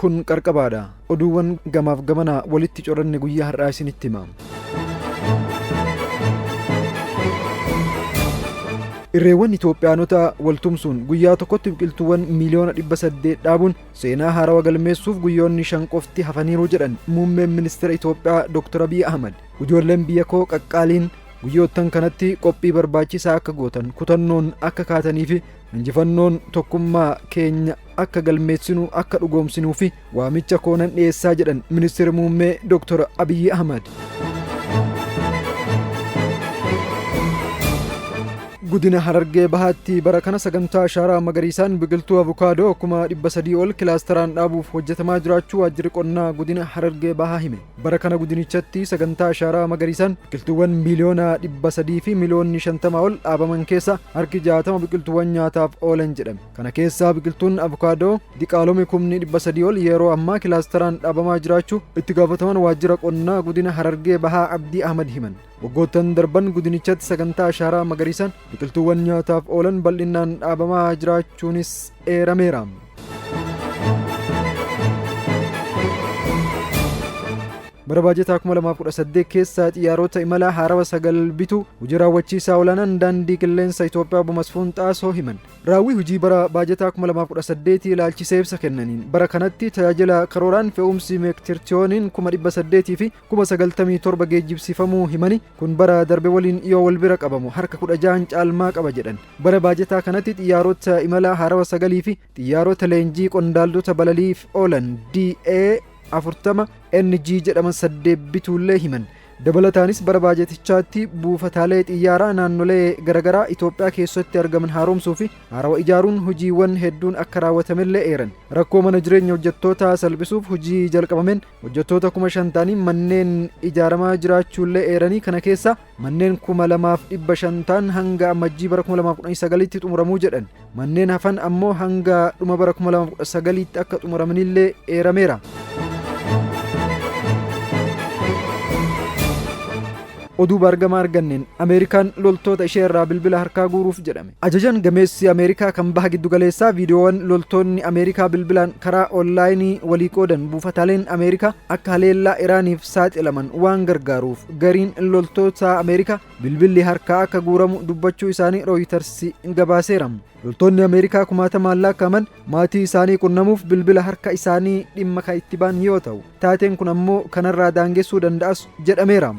kun qarqabaadha. Oduuwwan gamaaf gamana walitti coranne guyyaa har'aa isinitti himna. Irreewwan Itoophiyaanota waltumsuun guyyaa tokkotti biqiltuuwwan miliyoona 800 dhaabuun seenaa haarawaa galmeessuuf guyyoonni 5 qofti hafaniiru jedhan muummeen ministeera Itoophiyaa Dr. Abiy Ahmad. Ijoolleen biyya koo qaqqaaliin guyyoottan kanatti qophii barbaachisaa akka gootan, kutannoon akka kaatanii fi injifannoon tokkummaa keenya akka galmeessinu akka dhugoomsinuu fi waamicha koonan dhiyeessaa jedhan ministeera muummee Dr. Abiy Ahmad. Godina Harargee Bahaatti bara kana sagantaa ashaaraa magariisaan biqiltuu avukaadoo 300 ol kilaasteraan dhaabuuf hojjetamaa jiraachuu waajjirri qonnaa godina Harargee Bahaa hime. Bara kana godinichatti sagantaa ashaaraa magariisaan biqiltuuwwan miliyoona 300 fi miliyoonni 50 ol dhaabaman keessa harki 60 biqiltuuwwan nyaataaf oolan jedhame. Kana keessaa biqiltuun avukaadoo diqaalome 300 ol yeroo ammaa kilaasteraan dhaabamaa jiraachuu itti gaafataman waajjira qonnaa godina Harargee Bahaa Abdii Ahmad himan. Waggoottan darban godinichatti sagantaa ashaaraa magariisaan biqiltuuwwan nyaataaf oolan bal'inaan dhaabamaa jiraachuunis eerameera. Bara baajataa 2018 keessa xiyyaarota imala haarawaa 9 bitu hojii raawwachiisaa olaanaan daandii qilleensa Itoophiyaa Obbo Masfuun Xaasoo himan. Raawwii hojii bara baajataa 2018 ilaalchisee ibsa kennaniin bara kanatti tajaajila karooraan fe'umsi meektirtiyooniin 800 fi 97 geejjibsiifamuu himani. Kun bara darbe waliin yoo wal bira qabamu harka 16 caalmaa qaba jedhan. Bara baajataa kanatti xiyyaarota imala haarawaa 9 fi xiyyaarota leenjii qondaaltota balaliif oolan DA 40 NG jedhaman 8 bituullee himan. Dabalataanis bara baajatichaatti buufataalee xiyyaaraa naannolee garaagaraa Itoophiyaa keessatti argaman haaromsuu fi haarawaa ijaaruun hojiiwwan hedduun akka raawwatamellee eeran. Rakkoo mana jireenya hojjettoota salphisuuf hojii jalqabameen hojjettoota 5,000 manneen ijaaramaa jiraachuullee eeranii. Kana keessa manneen 2,500 hanga ammajjii bara 2019tti xumuramuu jedhan. Manneen hafan ammoo hanga dhuma bara 2019tti akka xumuramanillee eerameera. Oduu bargamaa arganneen Ameerikaan loltoota ishee irraa bilbila harkaa guuruuf jedhame. Ajajaan gameessi Ameerikaa kan baha giddugaleessaa viidiyoowwan loltoonni Ameerikaa bilbilaan karaa onlaayinii walii qoodan buufataaleen Ameerikaa akka haleellaa Iraaniif saaxilaman waan gargaaruuf gariin loltoota Ameerikaa bilbilli harkaa akka guuramu dubbachuu isaanii Reuters gabaaseera. Loltoonni Ameerikaa 10,000 lakkaa'aman maatii isaanii qunnamuuf bilbila harka isaanii dhimma kan itti ba'an yoo ta'u, taateen kun ammoo kanarraa daangessuu danda'as jedhameera.